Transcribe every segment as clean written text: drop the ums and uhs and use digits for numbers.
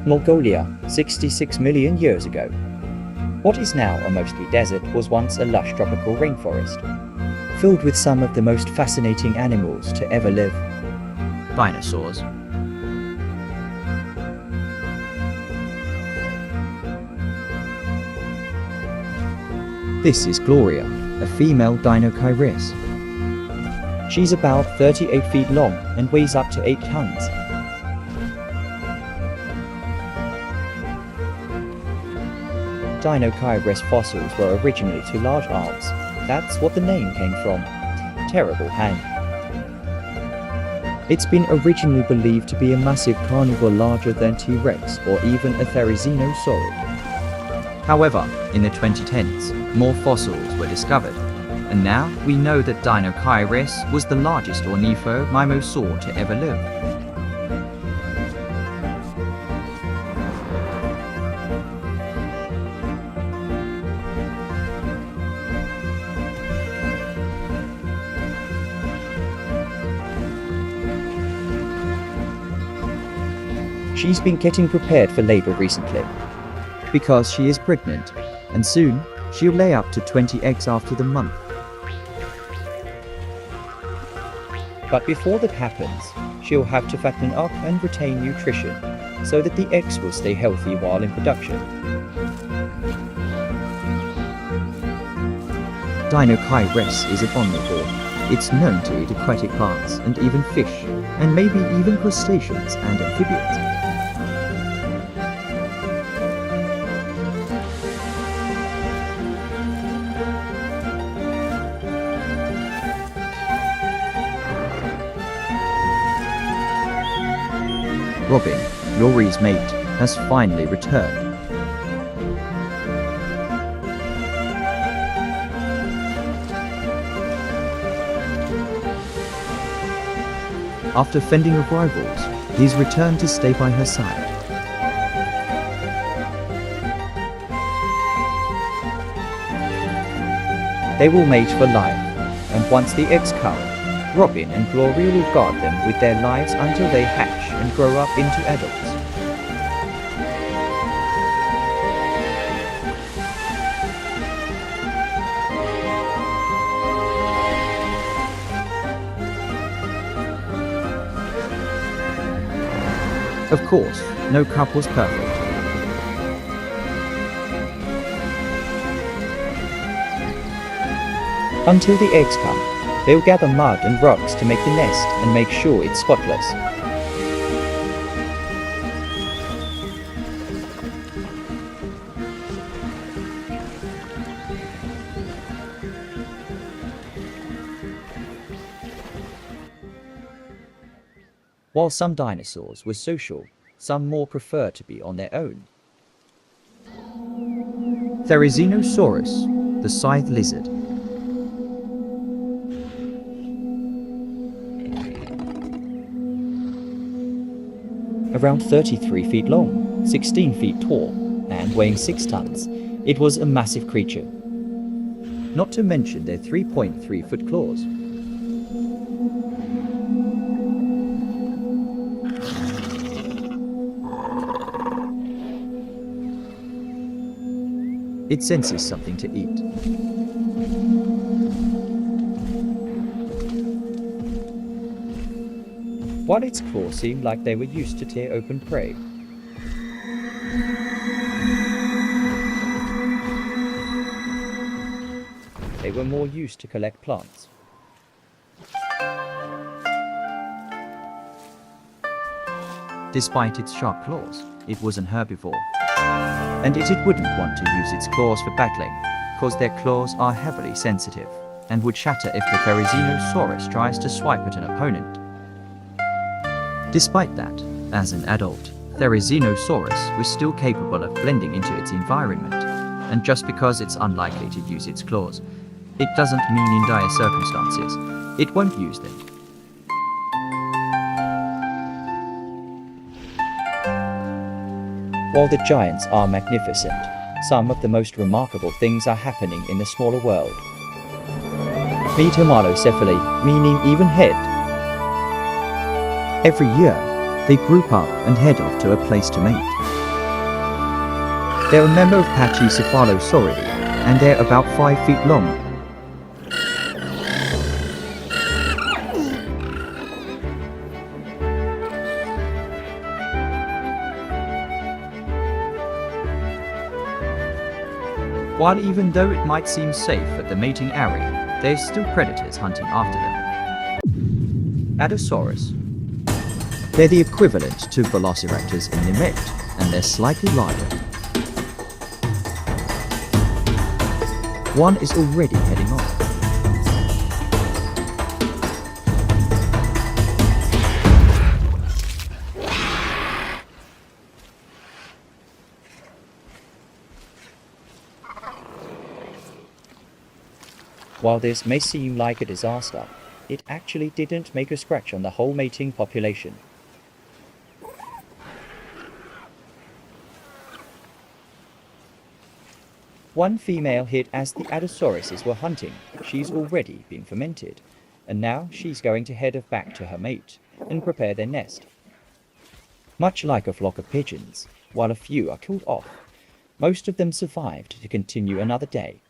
Mongolia, 66 million years ago. What is now a mostly desert was once a lush tropical rainforest, filled with some of the most fascinating animals to ever live. Dinosaurs. This is Gloria, a female Dinochirus. She's about 38 feet long and weighs up to 8 tons. Dinochirus fossils were originally two large arms. That's what the name came from. Terrible hand. It's been originally believed to be a massive carnivore larger than T-Rex or even a Therizinosaur. However, in the 2010s, more fossils were discovered, and now we know that Dinochirus was the largest ornithomimosaur to ever live. She's been getting prepared for labor recently, because she is pregnant, and soon she'll lay up to 20 eggs after the month. But before that happens, she'll have to fatten up and retain nutrition, so that the eggs will stay healthy while in production. Dinochirus is a omnivore. It's known to eat aquatic plants and even fish, and maybe even crustaceans and amphibians. Robin, Laurie's mate, has finally returned. After fending off rivals, he's returned to stay by her side. They will mate for life, and once the eggs come, Robin and Gloria will guard them with their lives until they hatch and grow up into adults. Of course, no couple was perfect. Until the eggs come, they'll gather mud and rocks to make the nest and make sure it's spotless. While some dinosaurs were social, some more prefer to be on their own. Therizinosaurus, the scythe lizard. Around 33 feet long, 16 feet tall, and weighing 6 tons, it was a massive creature. Not to mention their 3.3-foot claws. It senses something to eat. While its claws seemed like they were used to tear open prey, they were more used to collect plants. Despite its sharp claws, it was an herbivore. And it wouldn't want to use its claws for battling, because their claws are heavily sensitive, and would shatter if the Therizinosaurus tries to swipe at an opponent. Despite that, as an adult, Therizinosaurus was still capable of blending into its environment, and just because it's unlikely to use its claws, it doesn't mean in dire circumstances, it won't use them. While the giants are magnificent, some of the most remarkable things are happening in the smaller world. Meet Homalocephali, meaning even head. Every year, they group up and head off to a place to mate. They're a member of Pachycephalosauridae, and they're about 5 feet long. While even though it might seem safe at the mating area, there's still predators hunting after them. Allosaurus. They're the equivalent to velociraptors in Nemegt, and they're slightly larger. One is already heading off. While this may seem like a disaster, it actually didn't make a scratch on the whole mating population. One female hid as the Allosaurus were hunting. She's already been fermented, and now she's going to head back to her mate and prepare their nest. Much like a flock of pigeons, while a few are killed off, most of them survived to continue another day.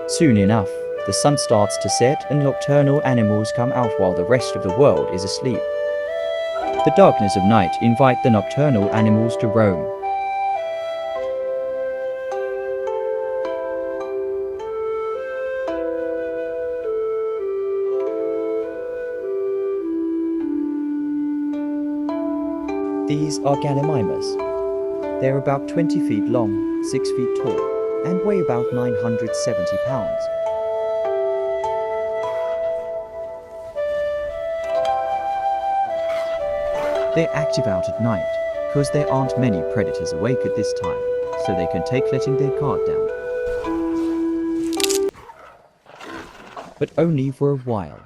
Soon enough, the sun starts to set and nocturnal animals come out while the rest of the world is asleep. The darkness of night invite the nocturnal animals to roam. These are gallimimus. They're about 20 feet long, 6 feet tall, and weigh about 970 pounds. They're active out at night, because there aren't many predators awake at this time, so they can take letting their guard down. But only for a while.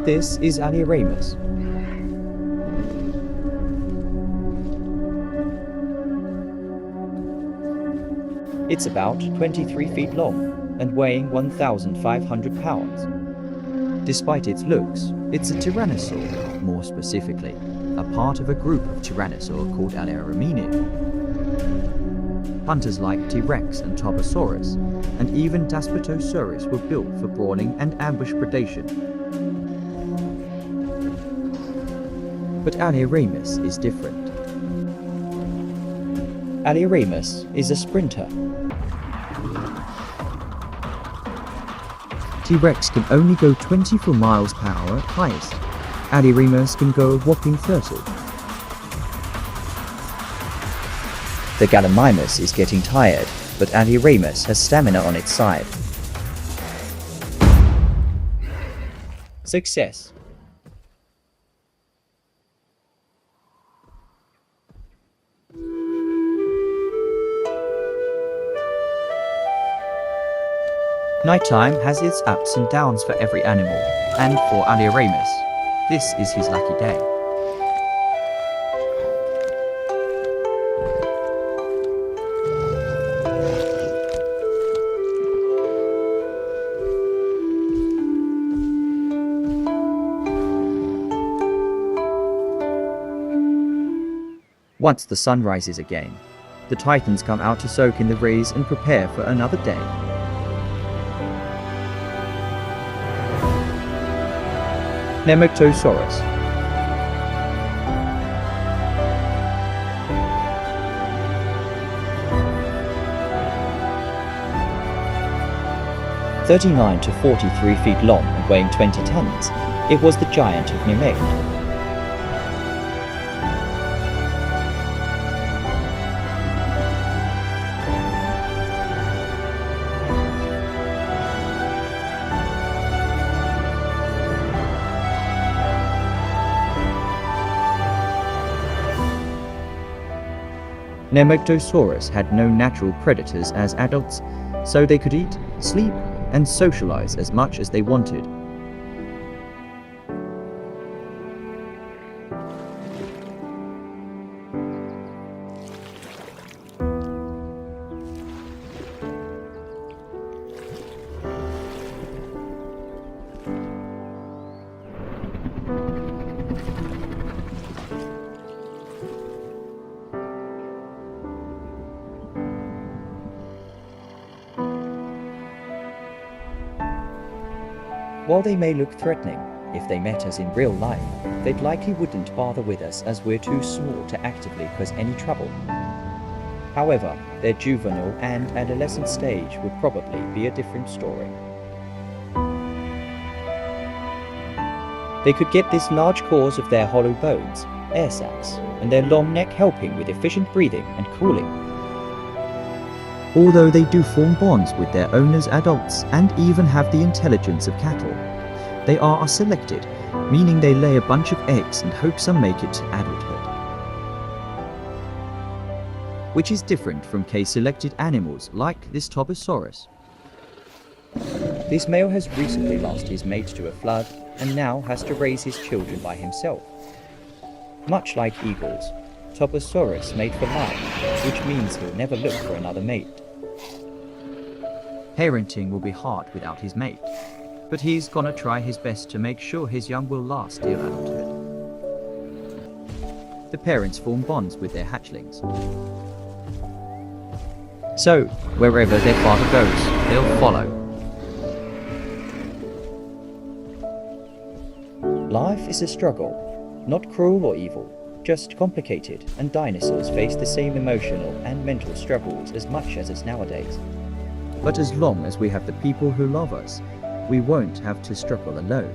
This is Alioramus. It's about 23 feet long and weighing 1,500 pounds. Despite its looks, it's a tyrannosaur, more specifically, a part of a group of tyrannosaur called Alioramini. Hunters like T-Rex and Toposaurus, and even Daspletosaurus were built for brawling and ambush predation. But Alioramus is different. Alioramus is a sprinter. T-Rex can only go 24 miles per hour at highest. Alioramus can go a whopping 30. The Gallimimus is getting tired, but Alioramus has stamina on its side. Success. Nighttime has its ups and downs for every animal, and for Alioramus, this is his lucky day. Once the sun rises again, the Titans come out to soak in the rays and prepare for another day. Nemegtosaurus. (39 to 43 feet long and weighing 20 tons), it was the giant of Nemegt. Nemegtosaurus had no natural predators as adults, so they could eat, sleep, and socialize as much as they wanted. While they may look threatening, if they met us in real life, they'd likely wouldn't bother with us as we're too small to actively cause any trouble. However, their juvenile and adolescent stage would probably be a different story. They could get this large cause of their hollow bones, air sacs, and their long neck helping with efficient breathing and cooling. Although they do form bonds with their owners, adults, and even have the intelligence of cattle, they are selected, meaning they lay a bunch of eggs and hope some make it to adulthood. Which is different from case-selected animals like this Tobosaurus. This male has recently lost his mate to a flood and now has to raise his children by himself. Much like eagles, Tobosaurus mate for life, which means he'll never look for another mate. Parenting will be hard without his mate, but he's gonna try his best to make sure his young will last till adulthood. The parents form bonds with their hatchlings. So, wherever their father goes, they'll follow. Life is a struggle, not cruel or evil, just complicated, and dinosaurs face the same emotional and mental struggles as much as us nowadays. But as long as we have the people who love us, we won't have to struggle alone.